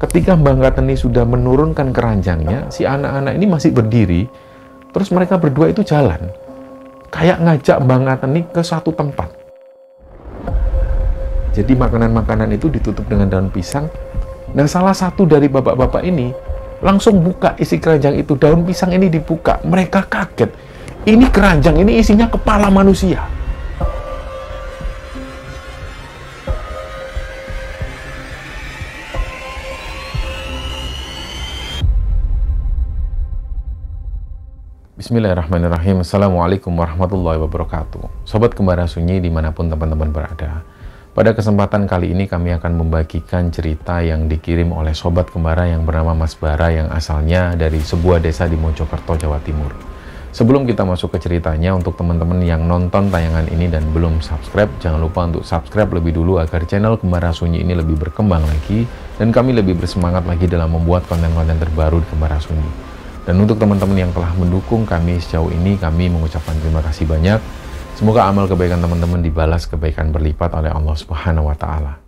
Ketika Mbah Ngateni sudah menurunkan keranjangnya, si anak-anak ini masih berdiri, terus mereka berdua itu jalan. Kayak ngajak Mbah Ngateni ke satu tempat. Jadi makanan-makanan itu ditutup dengan daun pisang. Nah, salah satu dari bapak-bapak ini langsung buka isi keranjang itu. Daun pisang ini dibuka. Mereka kaget. Ini keranjang, ini isinya kepala manusia. Bismillahirrahmanirrahim. Assalamualaikum warahmatullahi wabarakatuh. Sobat Kembara Sunyi dimanapun teman-teman berada. Pada kesempatan kali ini kami akan membagikan cerita yang dikirim oleh Sobat Kembara yang bernama Mas Bara yang asalnya dari sebuah desa di Mojokerto, Jawa Timur. Sebelum kita masuk ke ceritanya, untuk teman-teman yang nonton tayangan ini dan belum subscribe, jangan lupa untuk subscribe lebih dulu agar channel Kembara Sunyi ini lebih berkembang lagi dan kami lebih bersemangat lagi dalam membuat konten-konten terbaru di Kembara Sunyi. Dan untuk teman-teman yang telah mendukung kami sejauh ini, kami mengucapkan terima kasih banyak. Semoga amal kebaikan teman-teman dibalas kebaikan berlipat oleh Allah Subhanahu wa Ta'ala.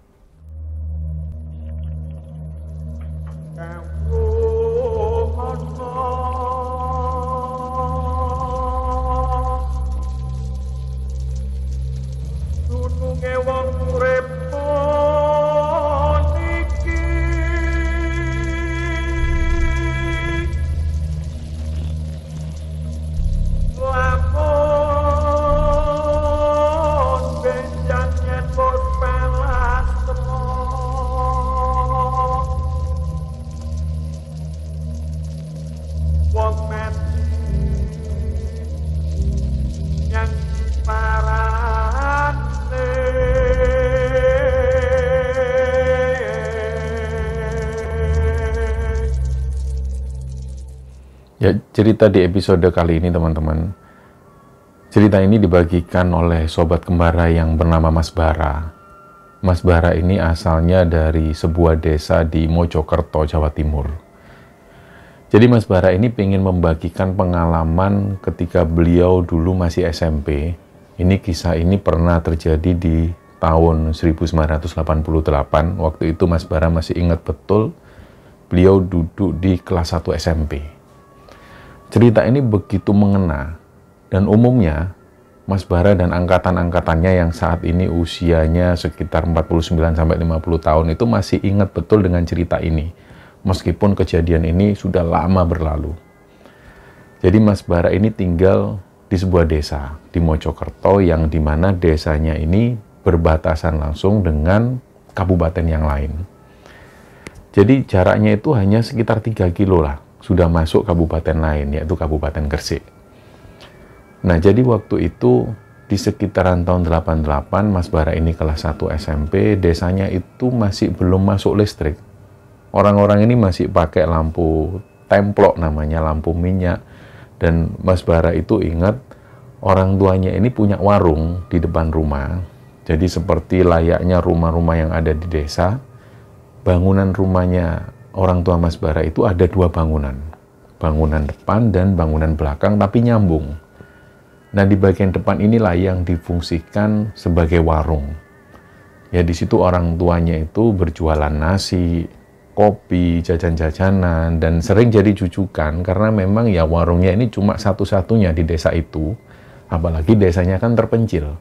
Ya, cerita di episode kali ini teman-teman, cerita ini dibagikan oleh Sobat Kembara yang bernama Mas Bara. Mas Bara ini asalnya dari sebuah desa di Mojokerto, Jawa Timur. Jadi Mas Bara ini ingin membagikan pengalaman ketika beliau dulu masih SMP. Ini kisah ini pernah terjadi di tahun 1988. Waktu itu Mas Bara masih ingat betul, beliau duduk di kelas 1 SMP. Cerita ini begitu mengena, dan umumnya Mas Bara dan angkatan-angkatannya yang saat ini usianya sekitar 49-50 tahun itu masih ingat betul dengan cerita ini, meskipun kejadian ini sudah lama berlalu. Jadi Mas Bara ini tinggal di sebuah desa di Mojokerto yang dimana desanya ini berbatasan langsung dengan kabupaten yang lain. Jadi jaraknya itu hanya sekitar 3 kilo lah, sudah masuk kabupaten lain, yaitu Kabupaten Gresik. Nah, jadi waktu itu di sekitaran tahun 88, Mas Bara ini kelas 1 SMP, desanya itu masih belum masuk listrik. Orang-orang ini masih pakai lampu templok namanya, lampu minyak. Dan Mas Bara itu ingat orang tuanya ini punya warung di depan rumah. Jadi seperti layaknya rumah-rumah yang ada di desa, bangunan rumahnya orang tua Mas Bara itu ada 2 bangunan. Bangunan depan dan bangunan belakang, tapi nyambung. Nah, di bagian depan inilah yang difungsikan sebagai warung. Ya, di situ orang tuanya itu berjualan nasi, kopi, jajan-jajanan, dan sering jadi jujukan karena memang ya warungnya ini cuma satu-satunya di desa itu. Apalagi desanya kan terpencil.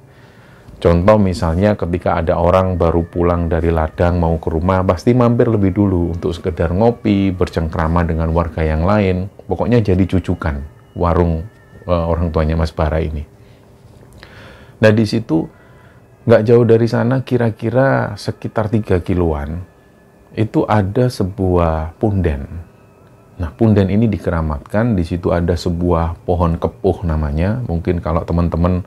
Contoh misalnya ketika ada orang baru pulang dari ladang mau ke rumah, pasti mampir lebih dulu untuk sekedar ngopi, bercengkrama dengan warga yang lain. Pokoknya jadi jujukan warung orang tuanya Mas Bara ini. Nah, di situ nggak jauh dari sana, kira-kira sekitar 3 kiloan, itu ada sebuah punden. Nah, punden ini dikeramatkan, di situ ada sebuah pohon kepuh namanya. Mungkin kalau teman-teman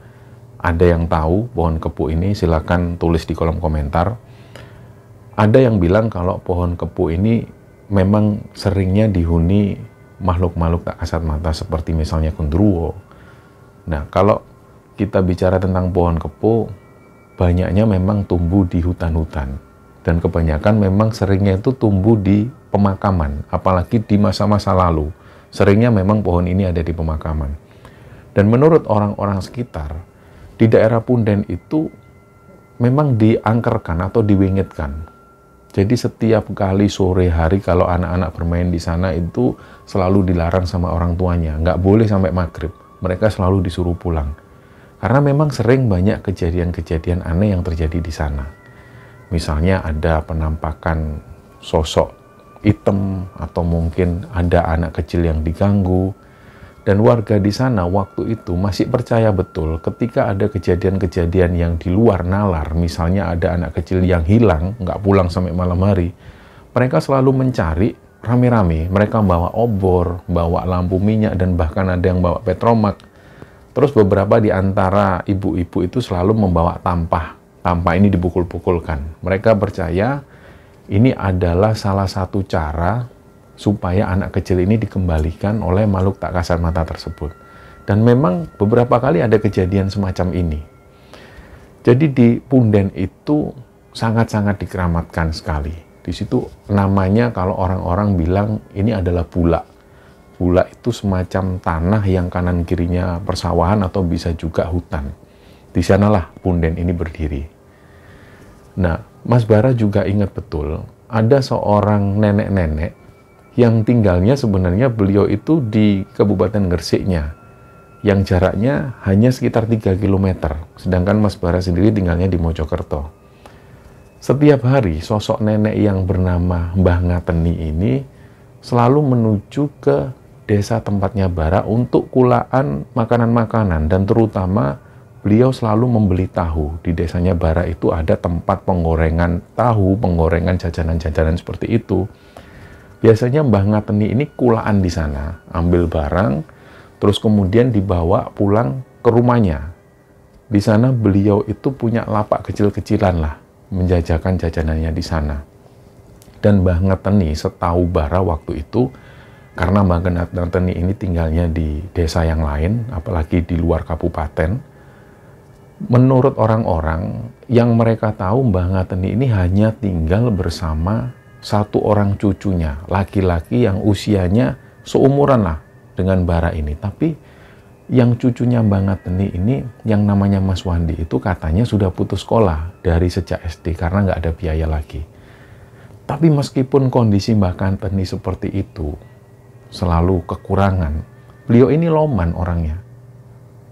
ada yang tahu pohon kepuh ini, silakan tulis di kolom komentar. Ada yang bilang kalau pohon kepuh ini memang seringnya dihuni makhluk-makhluk tak kasat mata seperti misalnya genderuwo. Nah, kalau kita bicara tentang pohon kepuh, banyaknya memang tumbuh di hutan-hutan. Dan kebanyakan memang seringnya itu tumbuh di pemakaman, apalagi di masa-masa lalu. Seringnya memang pohon ini ada di pemakaman. Dan menurut orang-orang sekitar, di daerah punden itu memang diangkerkan atau diwingitkan. Jadi setiap kali sore hari kalau anak-anak bermain di sana itu selalu dilarang sama orang tuanya. Nggak boleh sampai maghrib. Mereka selalu disuruh pulang. Karena memang sering banyak kejadian-kejadian aneh yang terjadi di sana. Misalnya ada penampakan sosok hitam atau mungkin ada anak kecil yang diganggu. Dan warga di sana waktu itu masih percaya betul ketika ada kejadian-kejadian yang di luar nalar, misalnya ada anak kecil yang hilang, nggak pulang sampai malam hari, mereka selalu mencari rame-rame. Mereka bawa obor, bawa lampu minyak, dan bahkan ada yang bawa petromak. Terus beberapa di antara ibu-ibu itu selalu membawa tampah. Tampah ini dipukul-pukulkan. Mereka percaya ini adalah salah satu cara supaya anak kecil ini dikembalikan oleh makhluk tak kasat mata tersebut. Dan memang beberapa kali ada kejadian semacam ini. Jadi di Punden itu sangat-sangat dikeramatkan sekali. Di situ namanya kalau orang-orang bilang ini adalah bulak. Bulak itu semacam tanah yang kanan kirinya persawahan atau bisa juga hutan. Di sanalah Punden ini berdiri. Nah, Mas Bara juga ingat betul, ada seorang nenek-nenek yang tinggalnya sebenarnya beliau itu di Kabupaten Gresiknya, yang jaraknya hanya sekitar 3 km, sedangkan Mas Bara sendiri tinggalnya di Mojokerto. Setiap hari sosok nenek yang bernama Mbah Ngateni ini selalu menuju ke desa tempatnya Bara untuk kulaan makanan-makanan, dan terutama beliau selalu membeli tahu. Di desanya Bara itu ada tempat penggorengan tahu, penggorengan jajanan-jajanan seperti itu. Biasanya Mbah Ngateni ini kulaan di sana, ambil barang, terus kemudian dibawa pulang ke rumahnya. Di sana beliau itu punya lapak kecil-kecilan lah, menjajakan jajanannya di sana. Dan Mbah Ngateni setahu Bara waktu itu, karena Mbah Ngateni ini tinggalnya di desa yang lain, apalagi di luar kabupaten, menurut orang-orang yang mereka tahu Mbah Ngateni ini hanya tinggal bersama satu orang cucunya, laki-laki yang usianya seumuran lah dengan Bara ini. Tapi yang cucunya Mbah Ngateni ini, yang namanya Mas Wandi itu katanya sudah putus sekolah dari sejak SD karena nggak ada biaya lagi. Tapi meskipun kondisi Mbah Ngateni seperti itu, selalu kekurangan, beliau ini loman orangnya.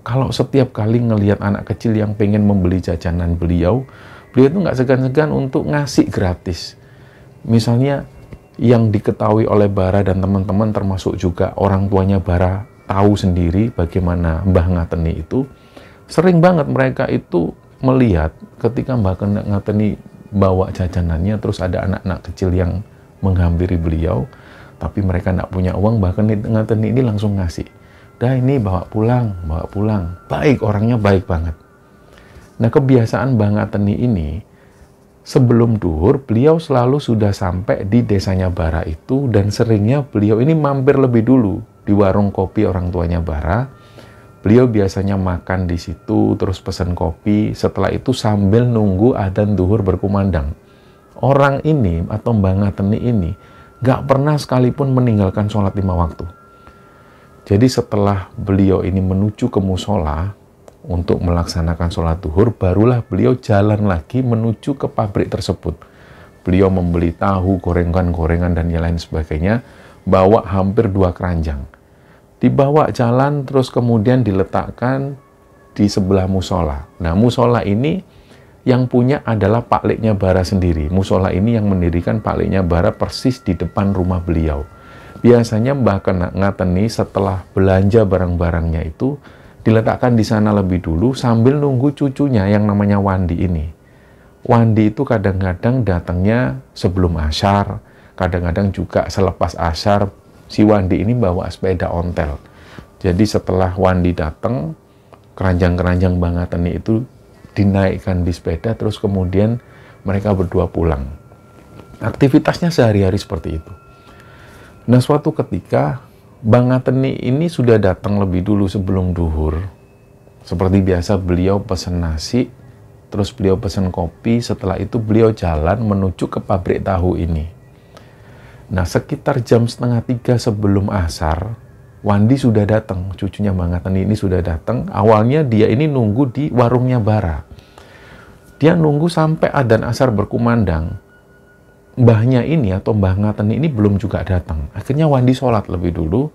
Kalau setiap kali ngelihat anak kecil yang pengen membeli jajanan beliau itu nggak segan-segan untuk ngasih gratis. Misalnya yang diketahui oleh Bara dan teman-teman, termasuk juga orang tuanya Bara, tahu sendiri bagaimana Mbah Ngateni itu, sering banget mereka itu melihat ketika Mbah Ngateni bawa jajanannya, terus ada anak-anak kecil yang menghampiri beliau, tapi mereka nggak punya uang, Mbah Ngateni ini langsung ngasih. Dah ini bawa pulang, bawa pulang. Baik, orangnya baik banget. Nah, kebiasaan Mbah Ngateni ini, sebelum duhur, beliau selalu sudah sampai di desanya Bara itu, dan seringnya beliau ini mampir lebih dulu di warung kopi orang tuanya Bara. Beliau biasanya makan di situ, terus pesan kopi, setelah itu sambil nunggu adzan duhur berkumandang. Orang ini, atau Mbah Ngateni ini, gak pernah sekalipun meninggalkan sholat 5 waktu. Jadi setelah beliau ini menuju ke musola, untuk melaksanakan sholat duhur, barulah beliau jalan lagi menuju ke pabrik tersebut. Beliau membeli tahu, gorengan-gorengan, dan yang lain sebagainya, bawa hampir 2 keranjang. Dibawa jalan, terus kemudian diletakkan di sebelah musola. Nah, musola ini yang punya adalah Pak Leknya Bara sendiri. Musola ini yang mendirikan Pak Leknya Bara persis di depan rumah beliau. Biasanya Mbah Ngateni setelah belanja barang-barangnya itu, diletakkan di sana lebih dulu sambil nunggu cucunya yang namanya Wandi ini. Wandi itu kadang-kadang datangnya sebelum asyar, kadang-kadang juga selepas asyar. Si Wandi ini bawa sepeda ontel. Jadi setelah Wandi datang, keranjang-keranjang Mbah Ngateni itu dinaikkan di sepeda, terus kemudian mereka berdua pulang. Aktivitasnya sehari-hari seperti itu. Nah, suatu ketika Mbah Ngateni ini sudah datang lebih dulu sebelum duhur. Seperti biasa beliau pesan nasi, terus beliau pesan kopi, setelah itu beliau jalan menuju ke pabrik tahu ini. Nah, sekitar jam 2:30 sebelum asar, Wandi sudah datang, cucunya Mbah Ngateni ini sudah datang. Awalnya dia ini nunggu di warungnya Bara. Dia nunggu sampai adzan asar berkumandang. mbahnya ini atau Mbah Ngateni ini belum juga datang. Akhirnya Wandi sholat lebih dulu.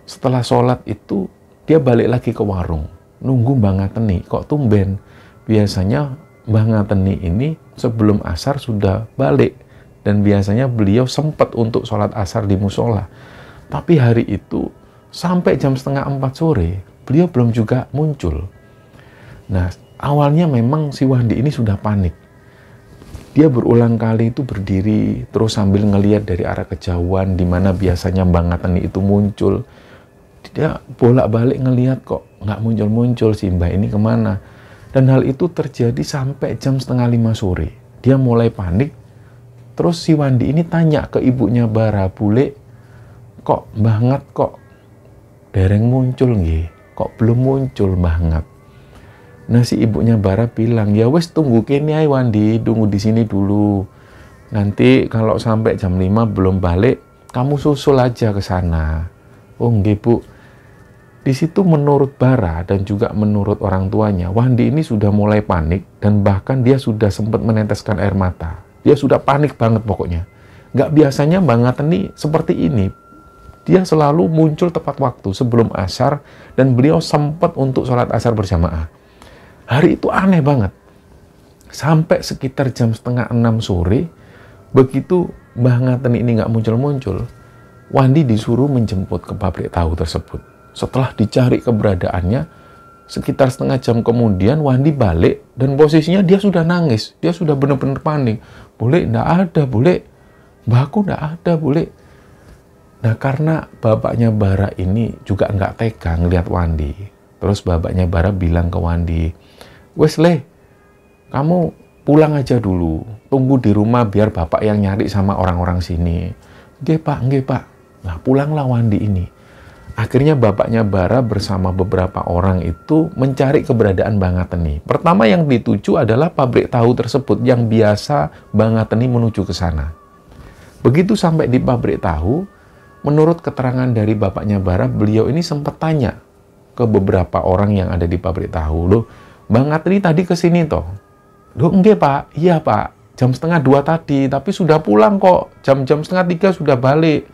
Setelah sholat itu dia balik lagi ke warung, nunggu Mbah Ngateni. Kok tumben? Biasanya Mbah Ngateni ini sebelum asar sudah balik, dan biasanya beliau sempat untuk sholat asar di musola. Tapi hari itu sampai jam 3:30 sore beliau belum juga muncul. Nah, awalnya memang si Wandi ini sudah panik. Dia berulang kali itu berdiri terus sambil ngelihat dari arah kejauhan di mana biasanya Mbah Ngateni itu muncul. Dia bolak-balik ngelihat kok nggak muncul-muncul si Mbah ini kemana. Dan hal itu terjadi sampai jam 4:30 sore. Dia mulai panik. Terus si Wandi ini tanya ke ibunya Bara, "Bule, kok Mbah Ngat kok dereng muncul nggih? Kok belum muncul Mbah Ngat?" Nah, si ibunya Bara bilang, "Ya wes tunggu kene ae Wandi, tunggu di sini dulu. Nanti kalau sampai jam 5 belum balik, kamu susul aja ke sana." "Oh nggih, Bu." Di situ menurut Bara dan juga menurut orang tuanya, Wandi ini sudah mulai panik dan bahkan dia sudah sempat meneteskan air mata. Dia sudah panik banget pokoknya. Nggak biasanya Mbah Ngateni seperti ini. Dia selalu muncul tepat waktu sebelum asar dan beliau sempat untuk sholat asar berjamaah. Hari itu aneh banget. Sampai sekitar jam 5:30 sore, begitu Mbah Ngateni ini nggak muncul-muncul, Wandi disuruh menjemput ke pabrik tahu tersebut. Setelah dicari keberadaannya, sekitar setengah jam kemudian Wandi balik dan posisinya dia sudah nangis. Dia sudah benar-benar panik. "Bule, nggak ada, Bule. Mbahku nggak ada, Bule." Nah, karena bapaknya Bara ini juga nggak tega ngelihat Wandi. Terus bapaknya Bara bilang ke Wandi, "Wes Le, kamu pulang aja dulu. Tunggu di rumah biar bapak yang nyari sama orang-orang sini." "Nggih Pak, nggih Pak." Nah, pulanglah Wandi ini. Akhirnya bapaknya Bara bersama beberapa orang itu mencari keberadaan Mbah Ngateni. Pertama yang dituju adalah pabrik tahu tersebut yang biasa Mbah Ngateni menuju ke sana. Begitu sampai di pabrik tahu, menurut keterangan dari bapaknya Bara, beliau ini sempat tanya ke beberapa orang yang ada di pabrik tahu, "Loh, Mbah Ngateni tadi ke sini toh?" "Loh, enggak Pak, iya Pak, jam 1:30 tadi, tapi sudah pulang kok, jam-jam 2:30 sudah balik."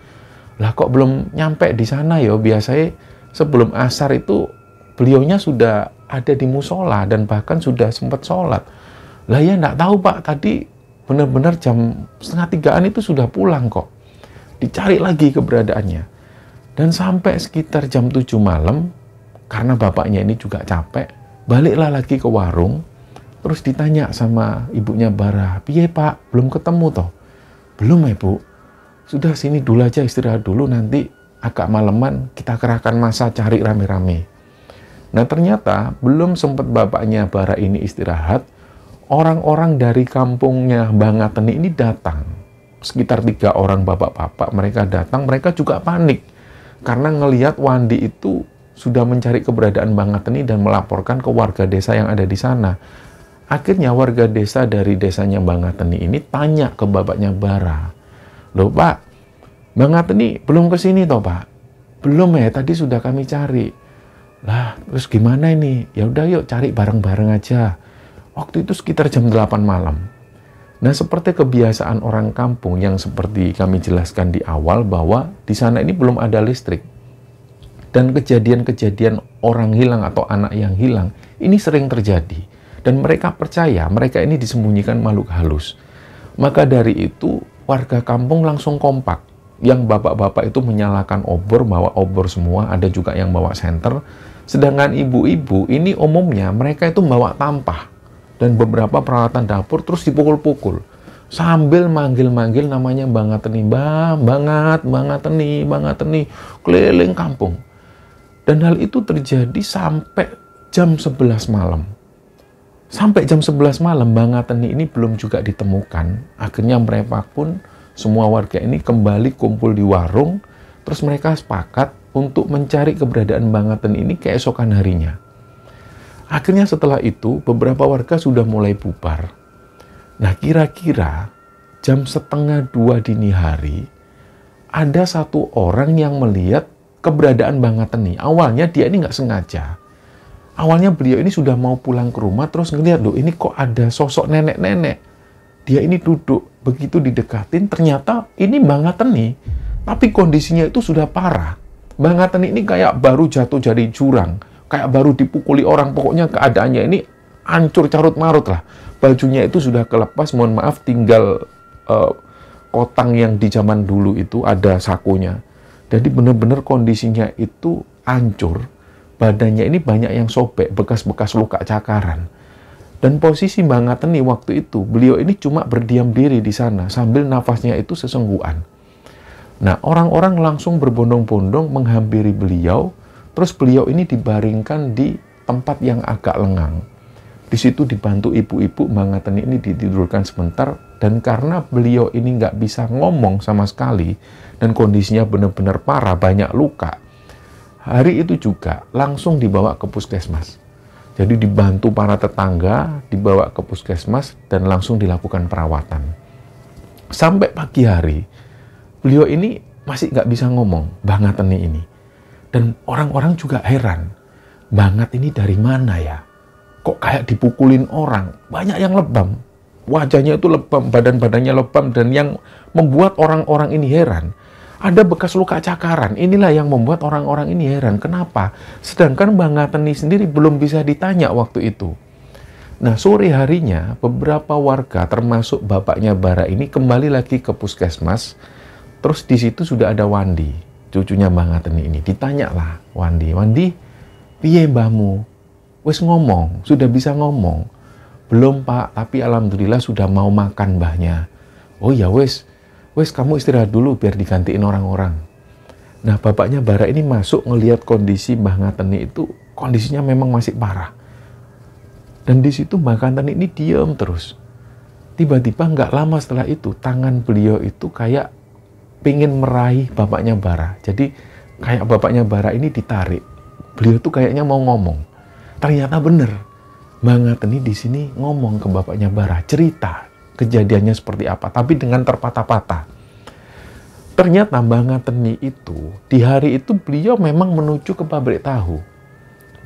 "Lah kok belum nyampe di sana ya? Biasanya sebelum asar itu beliaunya sudah ada di musola dan bahkan sudah sempat sholat." "Lah ya enggak tahu Pak, tadi benar-benar jam 2:30-an itu sudah pulang kok." Dicari lagi keberadaannya. Dan sampai sekitar jam 7 malam, karena bapaknya ini juga capek, baliklah lagi ke warung, terus ditanya sama ibunya Bara, "Piye Pak, belum ketemu toh?" "Belum ya Bu, sudah sini dulu aja istirahat dulu, nanti agak maleman kita kerahkan massa cari rame-rame." Nah, ternyata belum sempat bapaknya Bara ini istirahat, orang-orang dari kampungnya Mbah Ngateni ini datang. Sekitar 3 orang bapak-bapak, mereka datang, mereka juga panik. Karena ngelihat Wandi itu sudah mencari keberadaan Mbah Ngateni dan melaporkan ke warga desa yang ada di sana. Akhirnya warga desa dari desanya Mbah Ngateni ini tanya ke bapaknya Bara, "Loh Pak, Mbah Ngateni belum kesini toh Pak?" "Belum ya, tadi sudah kami cari." "Lah, terus gimana ini?" "Ya udah yuk cari bareng-bareng aja." Waktu itu sekitar jam 8 malam. Nah, seperti kebiasaan orang kampung yang seperti kami jelaskan di awal bahwa di sana ini belum ada listrik. Dan kejadian-kejadian orang hilang atau anak yang hilang ini sering terjadi. Dan mereka percaya mereka ini disembunyikan makhluk halus. Maka dari itu warga kampung langsung kompak. Yang bapak-bapak itu menyalakan obor, bawa obor semua, ada juga yang bawa senter. Sedangkan ibu-ibu ini umumnya mereka itu bawa tampah dan beberapa peralatan dapur, terus dipukul-pukul sambil manggil-manggil namanya Mbah Ngateni, "Mbah, Mbah Ngateni," keliling kampung. Dan hal itu terjadi sampai jam 11 malam. Sampai jam 11 malam Mbah Ngateni ini belum juga ditemukan. Akhirnya mereka pun, semua warga ini kembali kumpul di warung, terus mereka sepakat untuk mencari keberadaan Mbah Ngateni ini keesokan harinya. Akhirnya setelah itu, beberapa warga sudah mulai bubar. Nah, kira-kira jam 1:30 dini hari, ada satu orang yang melihat keberadaan Mbah Ngateni. Awalnya dia ini nggak sengaja. Awalnya beliau ini sudah mau pulang ke rumah, terus ngelihat, "Loh, ini kok ada sosok nenek-nenek Dia ini duduk, begitu didekatin, ternyata ini Mbak Ngateni, tapi kondisinya itu sudah parah. Mbak Ngateni ini kayak baru jatuh dari jurang, kayak baru dipukuli orang, pokoknya keadaannya ini hancur carut-marut lah. Bajunya itu sudah kelepas, mohon maaf, tinggal kotang yang di zaman dulu itu ada sakunya. Jadi benar-benar kondisinya itu hancur, badannya ini banyak yang sobek, bekas-bekas luka cakaran. Dan posisi Mbak Ngateni waktu itu, beliau ini cuma berdiam diri di sana, sambil nafasnya itu sesenggukan. Nah, orang-orang langsung berbondong-bondong menghampiri beliau, terus beliau ini dibaringkan di tempat yang agak lengang. Di situ dibantu ibu-ibu, Mbak Ngateni ini ditidurkan sebentar, dan karena beliau ini nggak bisa ngomong sama sekali, dan kondisinya benar-benar parah, banyak luka, hari itu juga langsung dibawa ke puskesmas. Jadi dibantu para tetangga, dibawa ke puskesmas, dan langsung dilakukan perawatan. Sampai pagi hari, beliau ini masih nggak bisa ngomong, Mbak Ngateni ini. Dan orang-orang juga heran, Mbak Ngat ini dari mana ya? Kok kayak dipukulin orang? Banyak yang lebam. Wajahnya itu lebam, badan-badannya lebam, dan yang membuat orang-orang ini heran, ada bekas luka cakaran. Inilah yang membuat orang-orang ini heran. Kenapa? Sedangkan Mbak Ngateni sendiri belum bisa ditanya waktu itu. Nah, sore harinya, beberapa warga, termasuk bapaknya Bara ini, kembali lagi ke puskesmas. Terus di situ sudah ada Wandi, cucunya Mbak Ngateni ini. Ditanyalah, Wandi, piye mbahmu? Wes ngomong, sudah bisa ngomong. Belum Pak, tapi alhamdulillah sudah mau makan mbahnya. Oh ya wes kamu istirahat dulu biar digantiin orang-orang. Nah, bapaknya Bara ini masuk ngelihat kondisi Mbah Ngateni itu, kondisinya memang masih parah. Dan di situ Mbah Ngateni ini diam terus. Tiba-tiba nggak lama setelah itu, tangan beliau itu kayak pengen meraih bapaknya Bara. Jadi kayak bapaknya Bara ini ditarik. Beliau tuh kayaknya mau ngomong. Ternyata bener, Mbah Ngateni di sini ngomong ke bapaknya Bara, cerita kejadiannya seperti apa, tapi dengan terpatah-patah. Ternyata Mbah Ngateni itu, di hari itu beliau memang menuju ke pabrik tahu.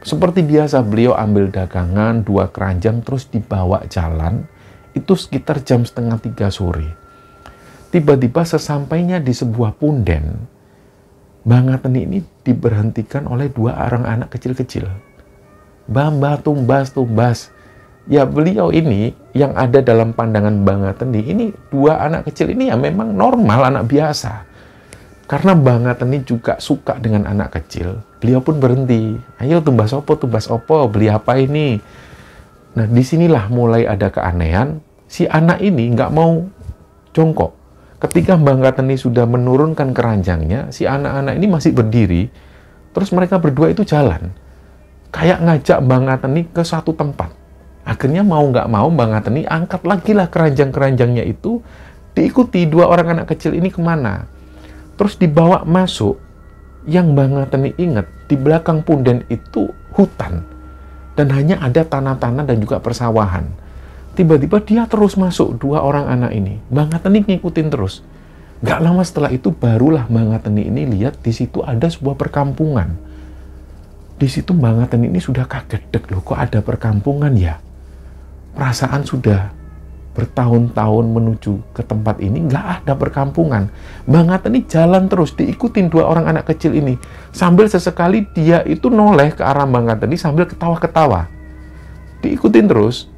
Seperti biasa, beliau ambil dagangan, 2 keranjang, terus dibawa jalan, itu sekitar jam 2:30 sore. Tiba-tiba sesampainya di sebuah punden, Mbah Ngateni ini diberhentikan oleh 2 orang anak kecil-kecil. Mbah, tumbas. Ya, beliau ini yang ada dalam pandangan Mbah Ngateni, ini 2 anak kecil ini ya memang normal, anak biasa. Karena Mbah Ngateni juga suka dengan anak kecil, beliau pun berhenti. Ayo tumbas opo, beli apa ini? Nah, disinilah mulai ada keanehan. Si anak ini nggak mau jongkok. Ketika Mbah Ngateni sudah menurunkan keranjangnya, si anak-anak ini masih berdiri. Terus mereka berdua itu jalan. Kayak ngajak Mbah Ngateni ke satu tempat. Akhirnya mau nggak mau Mbah Ngateni angkat lagi lah keranjang-keranjangnya itu, diikuti 2 orang anak kecil ini kemana. Terus dibawa masuk, yang Mbah Ngateni ingat, di belakang punden itu hutan. Dan hanya ada tanah-tanah dan juga persawahan. Tiba-tiba dia terus masuk, 2 orang anak ini. Mbah Ngateni ngikutin terus. Nggak lama setelah itu barulah Mbah Ngateni ini lihat di situ ada sebuah perkampungan. Di situ Mbah Ngateni ini sudah kaget, loh kok ada perkampungan ya? Perasaan sudah bertahun-tahun menuju ke tempat ini, nggak ada perkampungan. Mbah Ngateni jalan terus, diikutin 2 orang anak kecil ini. Sambil sesekali dia itu noleh ke arah Mbah Ngateni sambil ketawa-ketawa. Diikutin terus,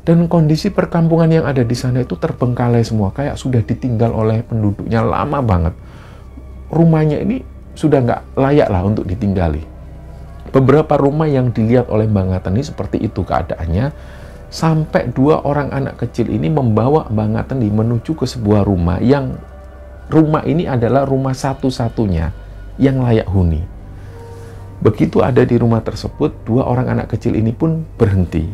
dan kondisi perkampungan yang ada di sana itu terbengkalai semua, kayak sudah ditinggal oleh penduduknya lama banget. Rumahnya ini sudah nggak layak lah untuk ditinggali. Beberapa rumah yang dilihat oleh Mbah Ngateni seperti itu keadaannya, sampai 2 orang anak kecil ini membawa Mbah Ngateni menuju ke sebuah rumah yang rumah ini adalah rumah satu-satunya yang layak huni. Begitu ada di rumah tersebut, 2 orang anak kecil ini pun berhenti.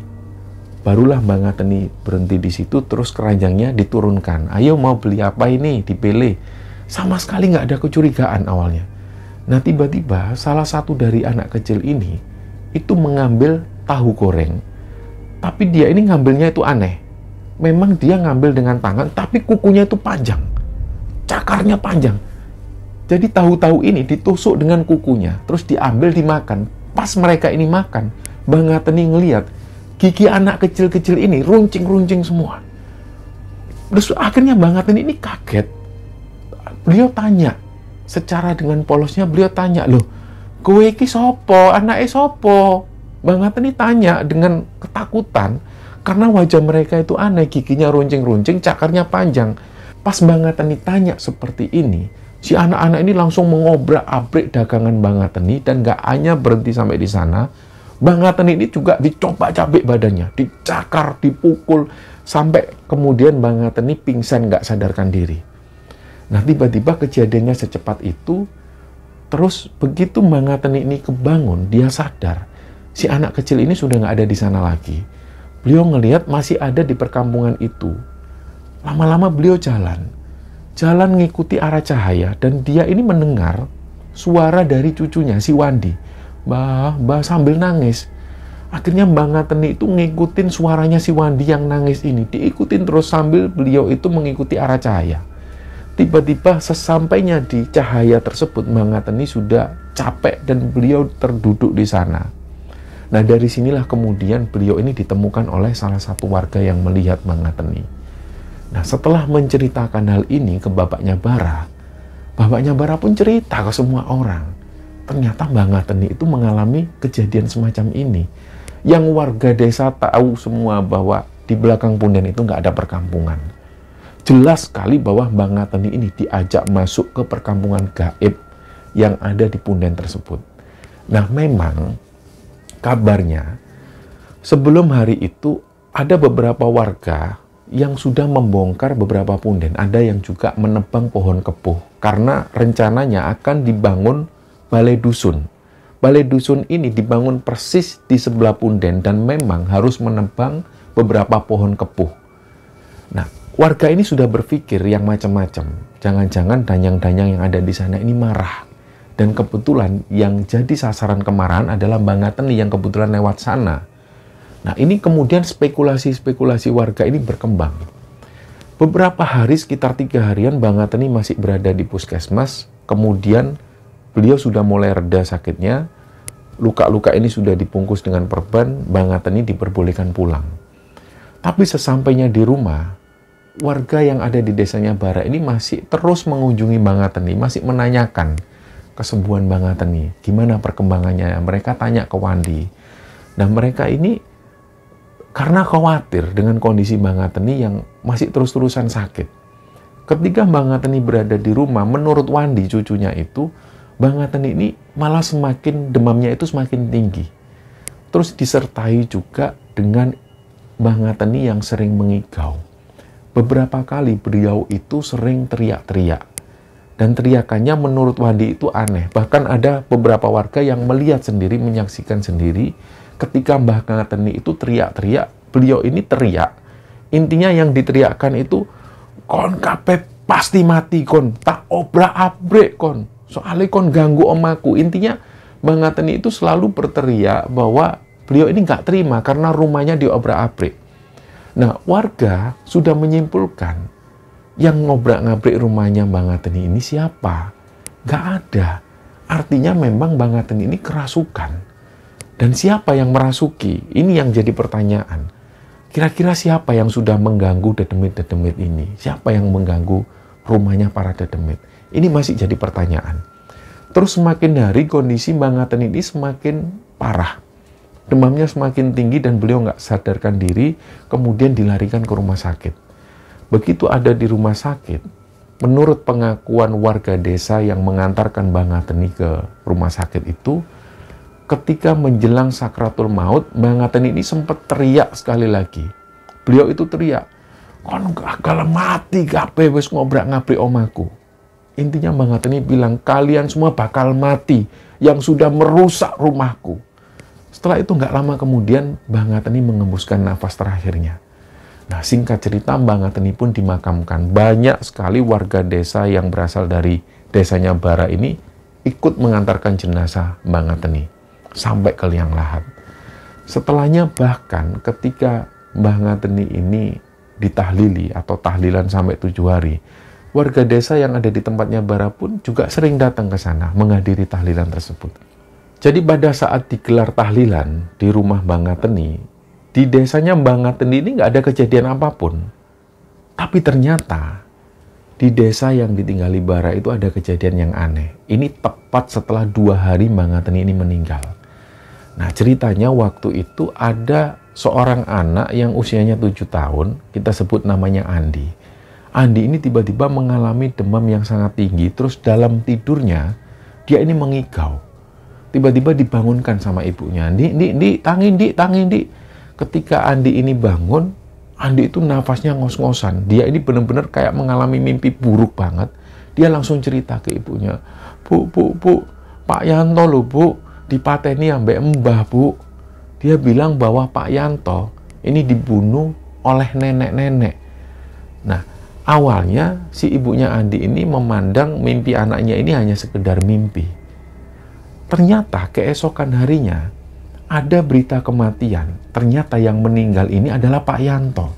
Barulah Mbah Ngateni berhenti di situ, terus keranjangnya diturunkan. Ayo mau beli apa ini? Dipilih. Sama sekali nggak ada kecurigaan awalnya. Nah, tiba-tiba salah satu dari anak kecil ini itu mengambil tahu goreng. Tapi dia ini ngambilnya itu aneh. Memang dia ngambil dengan tangan, tapi kukunya itu panjang. Cakarnya panjang. Jadi tahu-tahu ini ditusuk dengan kukunya, terus diambil dimakan. Pas mereka ini makan, Mbah Ngateni ngelihat gigi anak kecil-kecil ini runcing-runcing semua. Terus akhirnya Mbah Ngateni ini kaget. Beliau tanya, secara dengan polosnya beliau tanya, loh, kowe iki sopo, anake sopo? Mbah Ngateni tanya dengan ketakutan, karena wajah mereka itu aneh, giginya runcing-runcing, cakarnya panjang. Pas Mbah Ngateni tanya seperti ini, si anak-anak ini langsung mengobrak-abrik dagangan Mbah Ngateni, dan gak hanya berhenti sampai di sana, Mbah Ngateni ini juga dicoba-cabik badannya, dicakar, dipukul, sampai kemudian Mbah Ngateni pingsan gak sadarkan diri. Nah, tiba-tiba kejadiannya secepat itu, terus begitu Mbah Ngateni ini kebangun, dia sadar, si anak kecil ini sudah nggak ada di sana lagi. Beliau ngelihat masih ada di perkampungan itu. Lama-lama beliau jalan ngikuti arah cahaya, dan dia ini mendengar suara dari cucunya, si Wandi. Mbah sambil nangis. Akhirnya Mbah Ngateni itu ngikutin suaranya si Wandi yang nangis ini, diikutin terus sambil beliau itu mengikuti arah cahaya. Tiba-tiba sesampainya di cahaya tersebut, Mbah Ngateni sudah capek dan beliau terduduk di sana. Nah, dari sinilah kemudian beliau ini ditemukan oleh salah satu warga yang melihat Mbah Ngateni. Nah, setelah menceritakan hal ini ke bapaknya Bara pun cerita ke semua orang. Ternyata Mbah Ngateni itu mengalami kejadian semacam ini. Yang warga desa tahu semua bahwa di belakang punden itu nggak ada perkampungan. Jelas sekali bahwa Mbah Ngateni ini diajak masuk ke perkampungan gaib yang ada di punden tersebut. Nah, memang kabarnya sebelum hari itu ada beberapa warga yang sudah membongkar beberapa punden. Ada yang juga menebang pohon kepuh karena rencananya akan dibangun balai dusun. Balai dusun ini dibangun persis di sebelah punden dan memang harus menebang beberapa pohon kepuh. Nah, warga ini sudah berpikir yang macam-macam. Jangan-jangan danyang-danyang yang ada di sana ini marah. Dan kebetulan yang jadi sasaran kemarahan adalah Mbah Ngateni yang kebetulan lewat sana. Nah, ini kemudian spekulasi-spekulasi warga ini berkembang. Beberapa hari, sekitar 3 harian, Mbah Ngateni masih berada di puskesmas. Kemudian beliau sudah mulai reda sakitnya. Luka-luka ini sudah dibungkus dengan perban. Mbah Ngateni diperbolehkan pulang. Tapi sesampainya di rumah, warga yang ada di desanya Bara ini masih terus mengunjungi Mbah Ngateni, masih menanyakan kesembuhan Mbah Ngateni, gimana perkembangannya. Mereka tanya ke Wandi. Nah, mereka ini karena khawatir dengan kondisi Mbah Ngateni yang masih terus-terusan sakit. Ketika Mbah Ngateni berada di rumah, menurut Wandi, cucunya itu, Mbah Ngateni ini malah semakin, demamnya itu semakin tinggi. Terus disertai juga dengan Mbah Ngateni yang sering mengigau. Beberapa kali beliau itu sering teriak-teriak. Dan teriakannya menurut Wandi itu aneh. Bahkan ada beberapa warga yang melihat sendiri, menyaksikan sendiri, ketika Mbah Ngateni itu teriak-teriak, beliau ini teriak. Intinya yang diteriakkan itu, kon kabeh pasti mati kon, tak obrak-abrik kon, soalnya kon ganggu omaku. Intinya Mbah Ngateni itu selalu berteriak bahwa beliau ini nggak terima karena rumahnya diobrak-abrik. Nah, warga sudah menyimpulkan, yang ngobrak-ngabrik rumahnya Mbah Ngateni ini siapa? Nggak ada. Artinya memang Mbah Ngateni ini kerasukan. Dan siapa yang merasuki? Ini yang jadi pertanyaan. Kira-kira siapa yang sudah mengganggu dedemit-dedemit ini? Siapa yang mengganggu rumahnya para dedemit? Ini masih jadi pertanyaan. Terus semakin hari kondisi Mbah Ngateni ini semakin parah. Demamnya semakin tinggi dan beliau nggak sadarkan diri, kemudian dilarikan ke rumah sakit. Begitu ada di rumah sakit, menurut pengakuan warga desa yang mengantarkan Mbah Ngateni ke rumah sakit itu, ketika menjelang sakratul maut, Mbah Ngateni ini sempat teriak sekali lagi. Beliau itu teriak, kon gagal mati kabeh wis ngobrak-ngabrik omaku. Intinya Mbah Ngateni bilang, kalian semua bakal mati yang sudah merusak rumahku. Setelah itu nggak lama kemudian Mbah Ngateni mengembuskan nafas terakhirnya. Nah, singkat cerita Mbah Ngateni pun dimakamkan. Banyak sekali warga desa yang berasal dari desanya Bara ini ikut mengantarkan jenazah Mbah Ngateni sampai ke liang lahat. Setelahnya bahkan ketika Mbah Ngateni ini ditahlili atau tahlilan sampai 7 hari, warga desa yang ada di tempatnya Bara pun juga sering datang ke sana menghadiri tahlilan tersebut. Jadi pada saat digelar tahlilan di rumah Mbah Ngateni, di desanya Mbah Ngateni ini nggak ada kejadian apapun. Tapi ternyata di desa yang ditinggali bara itu ada kejadian yang aneh. Ini tepat setelah 2 hari Mbak Ngateni ini meninggal. Nah, ceritanya waktu itu ada seorang anak yang usianya 7 tahun, kita sebut namanya Andi. Andi ini tiba-tiba mengalami demam yang sangat tinggi, terus dalam tidurnya dia ini mengigau. Tiba-tiba dibangunkan sama ibunya, Di, tangi, Di. Ketika Andi ini bangun, Andi itu nafasnya ngos-ngosan. Dia ini benar-benar kayak mengalami mimpi buruk banget. Dia langsung cerita ke ibunya, Bu, Pak Yanto loh, Bu, dipateni ambek mbah, Bu. Dia bilang bahwa Pak Yanto ini dibunuh oleh nenek-nenek. Nah, awalnya si ibunya Andi ini memandang mimpi anaknya ini hanya sekedar mimpi. Ternyata keesokan harinya ada berita kematian. Ternyata yang meninggal ini adalah Pak Yanto.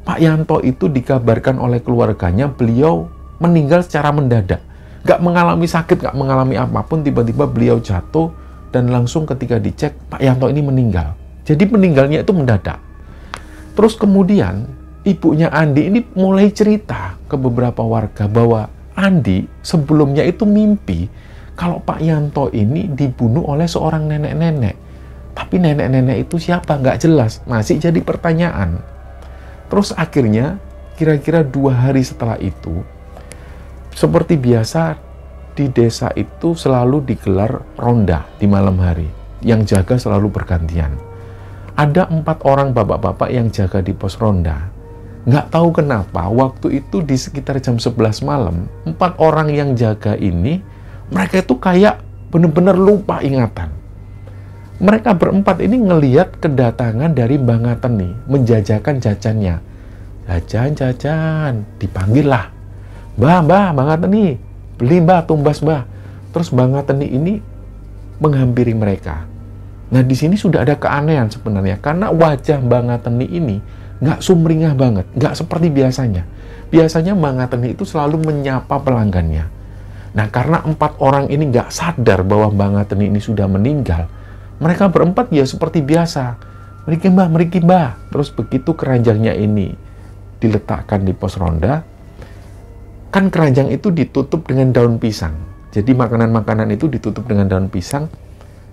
Pak Yanto itu dikabarkan oleh keluarganya beliau meninggal secara mendadak. Gak mengalami sakit, gak mengalami apapun, tiba-tiba beliau jatuh dan langsung ketika dicek, Pak Yanto ini meninggal. Jadi meninggalnya itu mendadak. Terus kemudian ibunya Andi ini mulai cerita ke beberapa warga bahwa Andi sebelumnya itu mimpi kalau Pak Yanto ini dibunuh oleh seorang nenek-nenek. Tapi nenek-nenek itu siapa? Nggak jelas. Masih jadi pertanyaan. Terus akhirnya kira-kira 2 hari setelah itu, seperti biasa di desa itu selalu digelar ronda di malam hari. Yang jaga selalu bergantian. Ada 4 orang bapak-bapak yang jaga di pos ronda. Nggak tahu kenapa, waktu itu di sekitar jam 11 malam, 4 orang yang jaga ini, mereka itu kayak benar-benar lupa ingatan. Mereka berempat ini ngelihat kedatangan dari Mbak Ngateni, menjajakan jajannya. Jajan, dipanggil lah. Mbak Ngateni, beli Mbak, tumbas Mbak. Terus Mbak Ngateni ini menghampiri mereka. Nah, di sini sudah ada keanehan sebenarnya, karena wajah Mbak Ngateni ini nggak sumringah banget, nggak seperti biasanya. Biasanya Mbak Ngateni itu selalu menyapa pelanggannya. Nah, karena 4 orang ini nggak sadar bahwa Mbak Ngateni ini sudah meninggal, mereka berempat ya seperti biasa. Mriki Mbak. Terus begitu keranjangnya ini diletakkan di pos ronda, kan keranjang itu ditutup dengan daun pisang. Jadi makanan-makanan itu ditutup dengan daun pisang.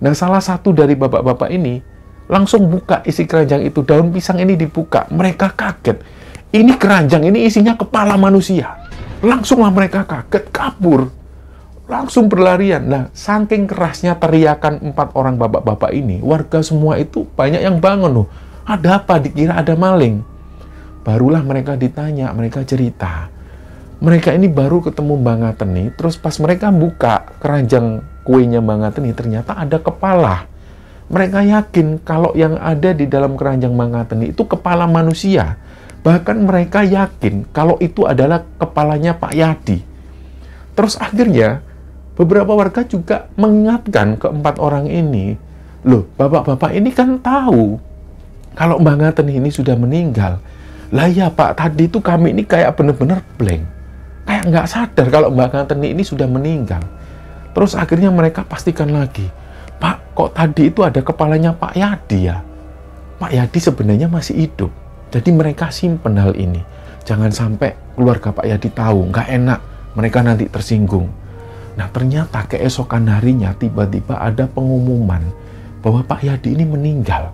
Nah, salah satu dari bapak-bapak ini langsung buka isi keranjang itu. Daun pisang ini dibuka. Mereka kaget. Ini keranjang ini isinya kepala manusia. Langsunglah mereka kaget, kabur. Langsung berlarian. Nah, saking kerasnya teriakan 4 orang bapak-bapak ini, warga semua itu banyak yang bangun loh. Ada apa? Dikira ada maling. Barulah mereka ditanya, mereka cerita. Mereka ini baru ketemu Mbak Ngateni, terus pas mereka buka keranjang kuenya Mbak Ngateni, ternyata ada kepala. Mereka yakin kalau yang ada di dalam keranjang Mbak Ngateni itu kepala manusia. Bahkan mereka yakin kalau itu adalah kepalanya Pak Yadi. Terus akhirnya, beberapa warga juga mengingatkan ke 4 orang ini, loh, bapak-bapak ini kan tahu kalau Mbak Ngateni ini sudah meninggal. Lah ya Pak, tadi itu kami ini kayak bener-bener blank. Kayak nggak sadar kalau Mbak Ngateni ini sudah meninggal. Terus akhirnya mereka pastikan lagi, Pak, kok tadi itu ada kepalanya Pak Yadi ya? Pak Yadi sebenarnya masih hidup. Jadi mereka simpen hal ini. Jangan sampai keluarga Pak Yadi tahu, nggak enak. Mereka nanti tersinggung. Nah, ternyata keesokan harinya tiba-tiba ada pengumuman bahwa Pak Yadi ini meninggal.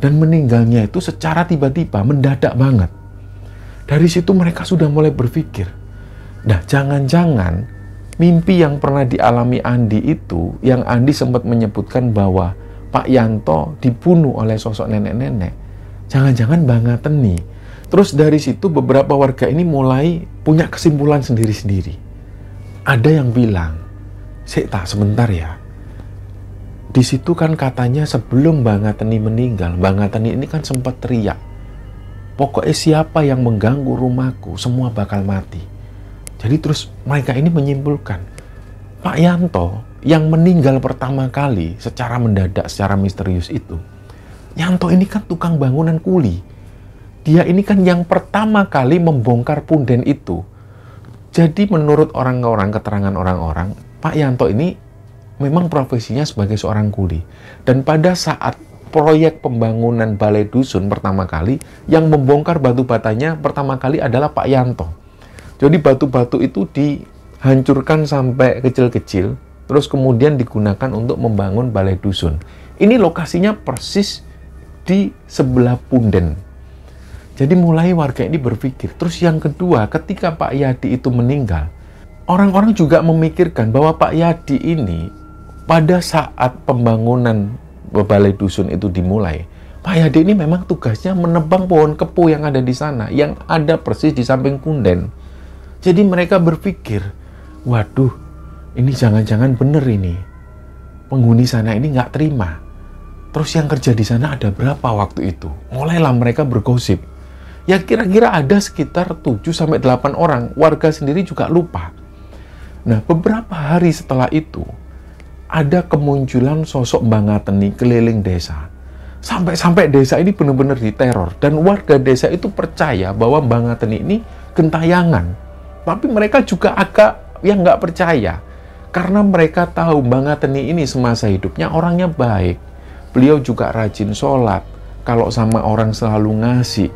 Dan meninggalnya itu secara tiba-tiba, mendadak banget. Dari situ mereka sudah mulai berpikir, nah, jangan-jangan mimpi yang pernah dialami Andi itu, yang Andi sempat menyebutkan bahwa Pak Yanto dibunuh oleh sosok nenek-nenek, jangan-jangan Mbak Ngateni. Terus dari situ beberapa warga ini mulai punya kesimpulan sendiri-sendiri. Ada yang bilang, sebentar ya. Di situ kan katanya sebelum Mbak Ngateni meninggal, Mbak Ngateni ini kan sempat teriak, pokoknya siapa yang mengganggu rumahku, semua bakal mati. Jadi terus mereka ini menyimpulkan, Pak Yanto yang meninggal pertama kali secara mendadak, secara misterius itu, Yanto ini kan tukang bangunan kuli. Dia ini kan yang pertama kali membongkar punden itu. Jadi menurut orang-orang, keterangan orang-orang, Pak Yanto ini memang profesinya sebagai seorang kuli. Dan pada saat proyek pembangunan balai dusun pertama kali, yang membongkar batu batanya pertama kali adalah Pak Yanto. Jadi batu-batu itu dihancurkan sampai kecil-kecil, terus kemudian digunakan untuk membangun balai dusun. Ini lokasinya persis di sebelah Punden. Jadi mulai warga ini berpikir. Terus yang kedua, ketika Pak Yadi itu meninggal, orang-orang juga memikirkan bahwa Pak Yadi ini pada saat pembangunan balai dusun itu dimulai, Pak Yadi ini memang tugasnya menebang pohon kepo yang ada di sana, yang ada persis di samping Punden. Jadi mereka berpikir, waduh, ini jangan-jangan bener ini. Penghuni sana ini nggak terima. Terus yang kerja di sana ada berapa waktu itu? Mulailah mereka bergosip. Ya kira-kira ada sekitar 7-8 orang. Warga sendiri juga lupa. Nah, beberapa hari setelah itu, ada kemunculan sosok Mbak Ngateni keliling desa. Sampai-sampai desa ini benar-benar diteror. Dan warga desa itu percaya bahwa Mbak Ngateni ini gentayangan. Tapi mereka juga agak yang nggak percaya. Karena mereka tahu Mbak Ngateni ini semasa hidupnya orangnya baik. Beliau juga rajin sholat. Kalau sama orang selalu ngasih.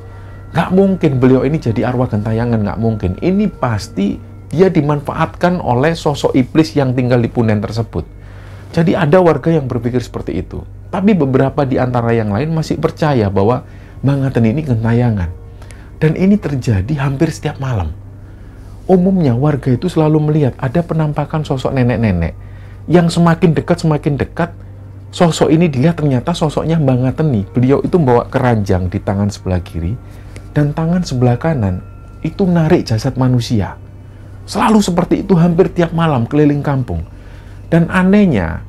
Nggak mungkin beliau ini jadi arwah gentayangan, nggak mungkin. Ini pasti dia dimanfaatkan oleh sosok iblis yang tinggal di Punden tersebut. Jadi ada warga yang berpikir seperti itu. Tapi beberapa di antara yang lain masih percaya bahwa Mbak Ngateni ini gentayangan. Dan ini terjadi hampir setiap malam. Umumnya warga itu selalu melihat ada penampakan sosok nenek-nenek. Yang semakin dekat, sosok ini dilihat ternyata sosoknya Mbak Ngateni. Beliau itu membawa keranjang di tangan sebelah kiri. Dan tangan sebelah kanan itu narik jasad manusia. Selalu seperti itu hampir tiap malam keliling kampung. Dan anehnya,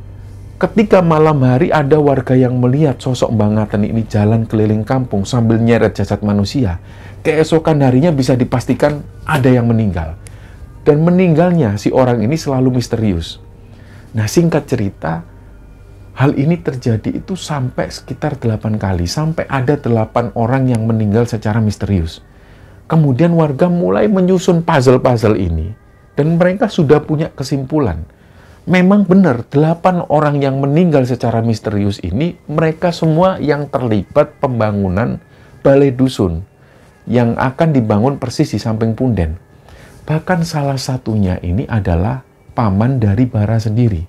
ketika malam hari ada warga yang melihat sosok Mbak Ngateni ini jalan keliling kampung sambil nyeret jasad manusia, keesokan harinya bisa dipastikan ada yang meninggal. Dan meninggalnya si orang ini selalu misterius. Nah, singkat cerita, hal ini terjadi itu sampai sekitar 8 kali. Sampai ada 8 orang yang meninggal secara misterius. Kemudian warga mulai menyusun puzzle-puzzle ini. Dan mereka sudah punya kesimpulan. Memang benar, 8 orang yang meninggal secara misterius ini, mereka semua yang terlibat pembangunan balai dusun. Yang akan dibangun persis di samping Punden. Bahkan salah satunya ini adalah paman dari Bara sendiri.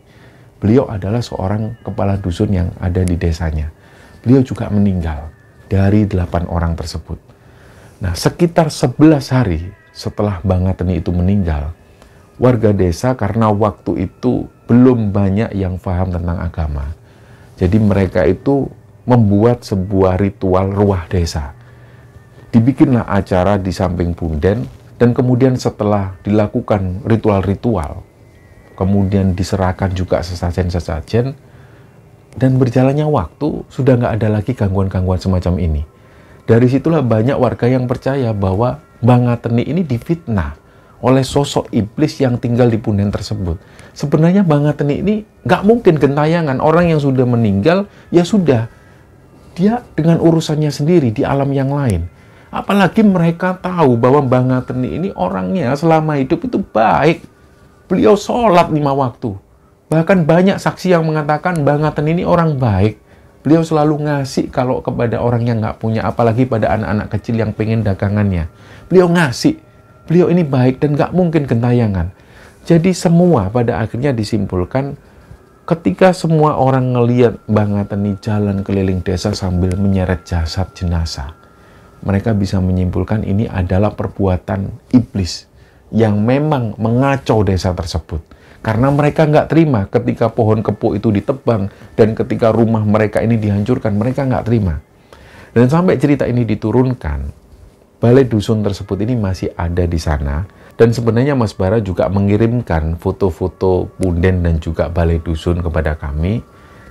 Beliau adalah seorang kepala dusun yang ada di desanya. Beliau juga meninggal dari 8 orang tersebut. Nah, sekitar 11 hari setelah Mbak Ngateni itu meninggal, warga desa karena waktu itu belum banyak yang paham tentang agama. Jadi mereka itu membuat sebuah ritual ruah desa. Dibikinlah acara di samping Punden, dan kemudian setelah dilakukan ritual-ritual, kemudian diserahkan juga sesajen-sesajen, dan berjalannya waktu, sudah nggak ada lagi gangguan-gangguan semacam ini. Dari situlah banyak warga yang percaya bahwa Mbak Ngateni ini difitnah oleh sosok iblis yang tinggal di Punden tersebut. Sebenarnya Mbak Ngateni ini nggak mungkin gentayangan. Orang yang sudah meninggal, ya sudah. Dia dengan urusannya sendiri di alam yang lain. Apalagi mereka tahu bahwa Mbak Ngateni ini orangnya selama hidup itu baik. Beliau sholat 5 waktu. Bahkan banyak saksi yang mengatakan Mbak Ngateni ini orang baik. Beliau selalu ngasih kalau kepada orang yang nggak punya, apalagi pada anak-anak kecil yang pengen dagangannya. Beliau ngasih. Beliau ini baik dan nggak mungkin gentayangan. Jadi semua pada akhirnya disimpulkan ketika semua orang ngelihat Mbak Ngateni jalan keliling desa sambil menyeret jasad jenazah. Mereka bisa menyimpulkan ini adalah perbuatan iblis yang memang mengacau desa tersebut. Karena mereka nggak terima ketika pohon kepo itu ditebang dan ketika rumah mereka ini dihancurkan, mereka nggak terima. Dan sampai cerita ini diturunkan, balai dusun tersebut ini masih ada di sana. Dan sebenarnya Mas Bara juga mengirimkan foto-foto Punden dan juga balai dusun kepada kami.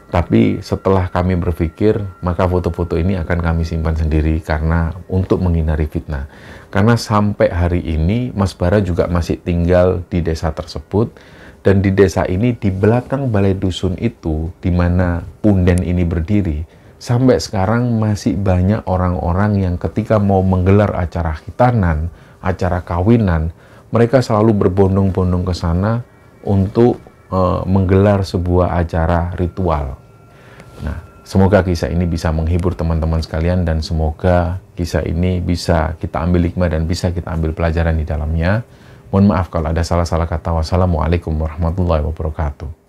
Tapi setelah kami berpikir, maka foto-foto ini akan kami simpan sendiri karena untuk menghindari fitnah. Karena sampai hari ini Mas Bara juga masih tinggal di desa tersebut. Dan di desa ini, di belakang balai dusun itu, di mana Punden ini berdiri, sampai sekarang masih banyak orang-orang yang ketika mau menggelar acara khitanan, acara kawinan, mereka selalu berbondong-bondong ke sana untuk menggelar sebuah acara ritual. Nah, Semoga kisah ini bisa menghibur teman-teman sekalian dan semoga kisah ini bisa kita ambil hikmah dan bisa kita ambil pelajaran di dalamnya. Mohon maaf kalau ada salah-salah kata. Wassalamualaikum warahmatullahi wabarakatuh.